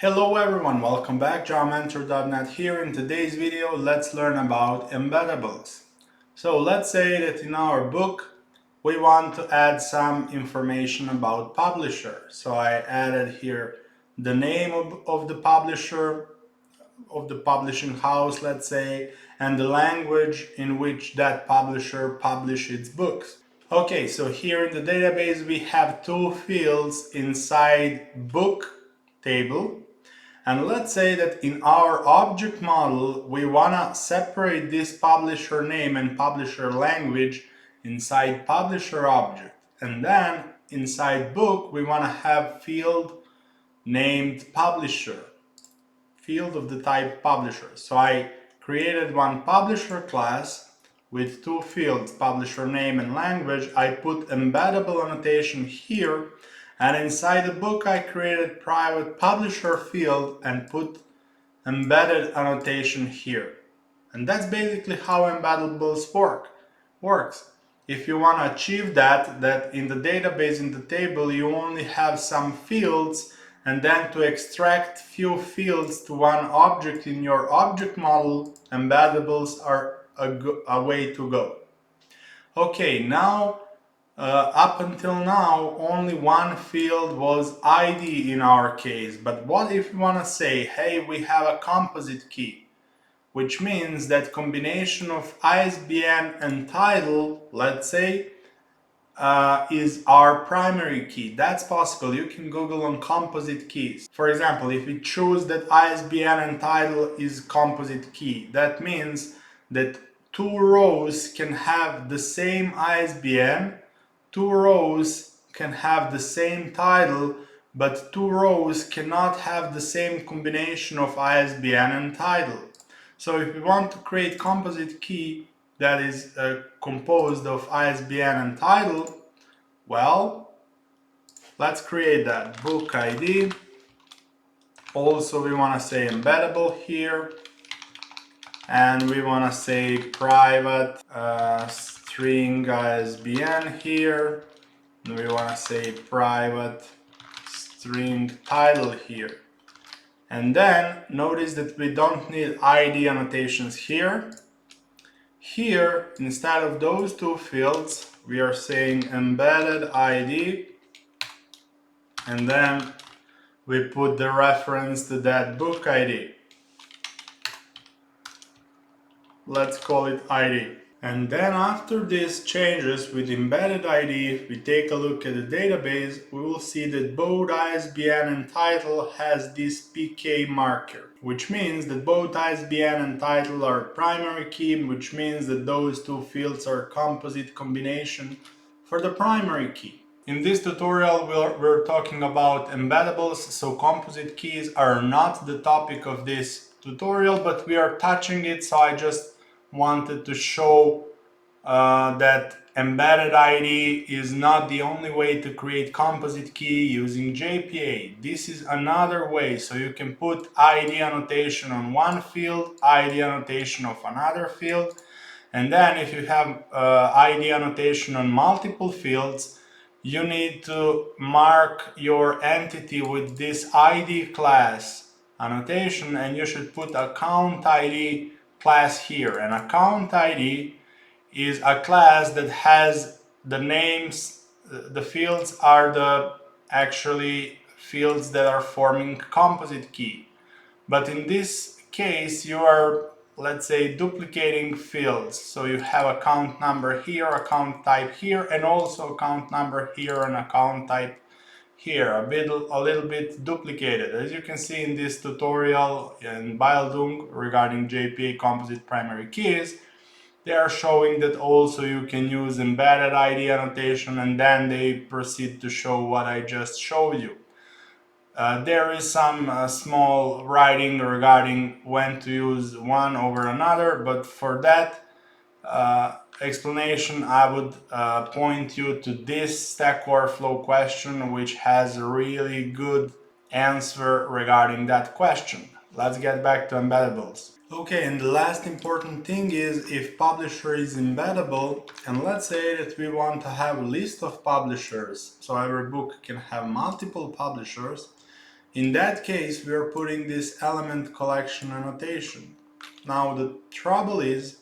Hello everyone, welcome back. JavaMentor.net here. In today's video, let's learn about embeddables. So let's say that in our book, we want to add some information about publisher. So I added here the name of the publisher, of the publishing house, let's say, and the language in which that publisher published its books. Okay, so here in the database, we have two fields inside book table. And let's say that in our object model, we want to separate this publisher name and publisher language inside publisher object. And then inside book, we want to have field named publisher, field of the type publisher. So I created one publisher class with two fields, publisher name and language. I put embeddable annotation here. And inside the book, I created private publisher field and put embedded annotation here. And that's basically how embeddables works. If you want to achieve that in the database, in the table, you only have some fields, and then to extract few fields to one object in your object model, embeddables are a way to go. Okay, now up until now, only one field was ID in our case. But what if we want to say, hey, we have a composite key, which means that combination of ISBN and title, let's say, is our primary key. That's possible. You can Google on composite keys. For example, if we choose that ISBN and title is composite key, that means that two rows can have the same ISBN, two rows can have the same title, but two rows cannot have the same combination of ISBN and title. So if we want to create composite key that is composed of ISBN and title, well, let's create that. Book ID. Also, we want to say embeddable here, and we want to say private string ISBN here, and we want to say private string title here. And then notice that we don't need ID annotations here. Here, instead of those two fields, we are saying embedded ID, and then we put the reference to that book ID. Let's call it ID. And then after these changes with embedded ID, if we take a look at the database, we will see that both ISBN and title has this PK marker, which means that both ISBN and title are primary key, which means that those two fields are composite combination for the primary key. In this tutorial, we're talking about embeddables, so composite keys are not the topic of this tutorial, but we are touching it, so I just wanted to show that embedded ID is not the only way to create composite key using JPA. This is another way, so you can put ID annotation on one field, ID annotation of another field, and then if you have ID annotation on multiple fields, you need to mark your entity with this ID class annotation, and you should put account ID class here. And account ID is a class that has the names, the fields are the actually fields that are forming composite key. But in this case, you are, let's say, duplicating fields. So you have account number here, account type here, and also account number here and account type here, a little bit duplicated. As you can see in this tutorial in Bildung regarding JPA composite primary keys, they are showing that also you can use embedded ID annotation, and then they proceed to show what I just showed you. There is some small writing regarding when to use one over another, but for that explanation, I would point you to this Stack Overflow question, which has a really good answer regarding that question. Let's get back to embeddables. Okay, and the last important thing is if publisher is embeddable, and let's say that we want to have a list of publishers, so every book can have multiple publishers. In that case, we are putting this element collection annotation. Now the trouble is,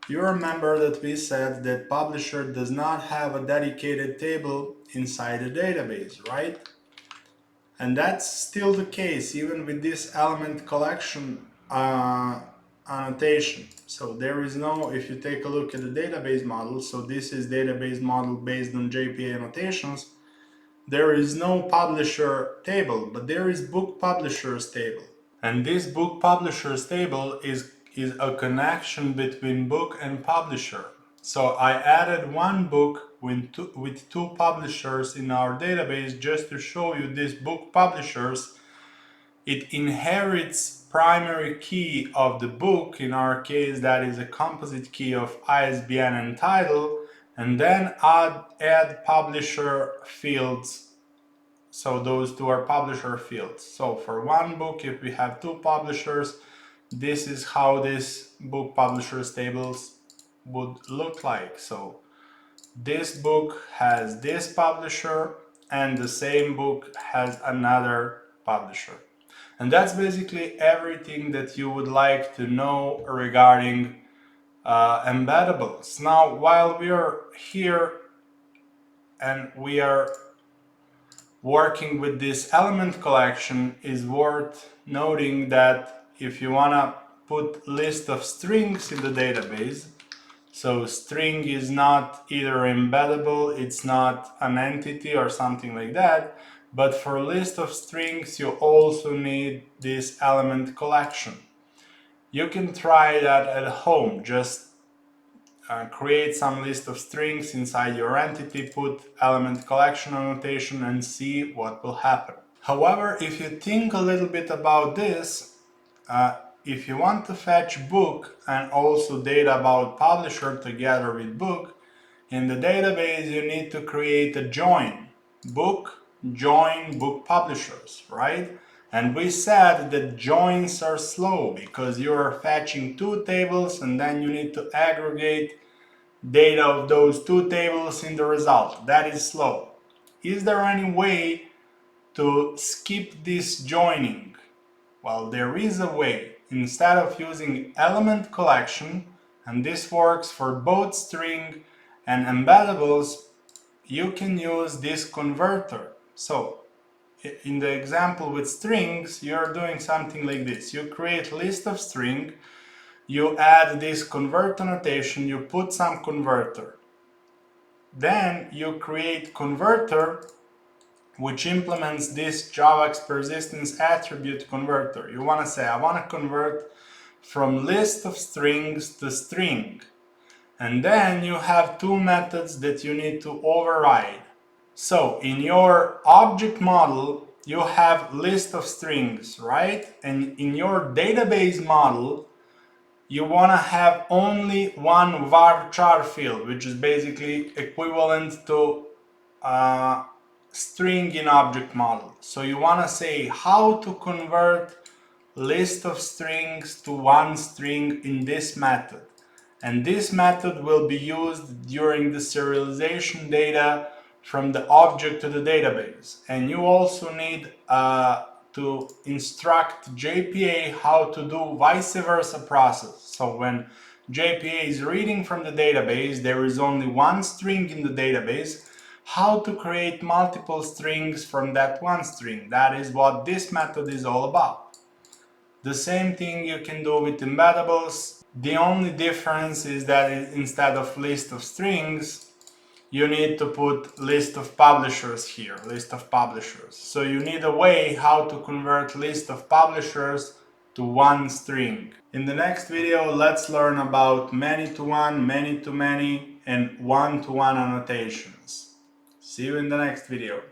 you remember that we said that publisher does not have a dedicated table inside the database, right? And that's still the case even with this element collection annotation. So there is no, if you take a look at the database model, so this is database model based on JPA annotations, there is no publisher table, but there is book publishers table. And this book publishers table is a connection between book and publisher. So I added one book with two publishers in our database just to show you this book publishers. It inherits primary key of the book, in our case that is a composite key of ISBN and title, and then add publisher fields. So those two are publisher fields. So for one book, if we have two publishers, this is how this book publishers tables would look like. So this book has this publisher and the same book has another publisher. And that's basically everything that you would like to know regarding embeddables. Now, while we are here and we are working with this element collection, is worth noting that if you want to put list of strings in the database, so string is not either embeddable, it's not an entity or something like that, but for a list of strings you also need this element collection. You can try that at home. Just create some list of strings inside your entity, put element collection annotation and see what will happen. However, if you think a little bit about this, if you want to fetch book and also data about publisher together with book, in the database you need to create a join book publishers, right? And we said that joins are slow because you're fetching two tables and then you need to aggregate data of those two tables in the result. That is slow. Is there any way to skip this joining? Well, there is a way. Instead of using element collection, and this works for both string and embeddables, you can use this converter. So in the example with strings, you're doing something like this. You create list of string, you add this convert annotation, you put some converter. Then you create converter which implements this JavaX persistence attribute converter. You want to say, I want to convert from list of strings to string. And then you have two methods that you need to override. So in your object model, you have list of strings, right? And in your database model, you want to have only one varchar field, which is basically equivalent to string in object model. So you want to say how to convert list of strings to one string in this method. And this method will be used during the serialization data from the object to the database. And you also need to instruct JPA how to do vice versa process. So when JPA is reading from the database, there is only one string in the database. How to create multiple strings from that one string. That is what this method is all about. The same thing you can do with embeddables. The only difference is that instead of list of strings, you need to put list of publishers here, list of publishers. So you need a way how to convert list of publishers to one string. In the next video, let's learn about many-to-one, many-to-many, and one-to-one annotations. See you in the next video.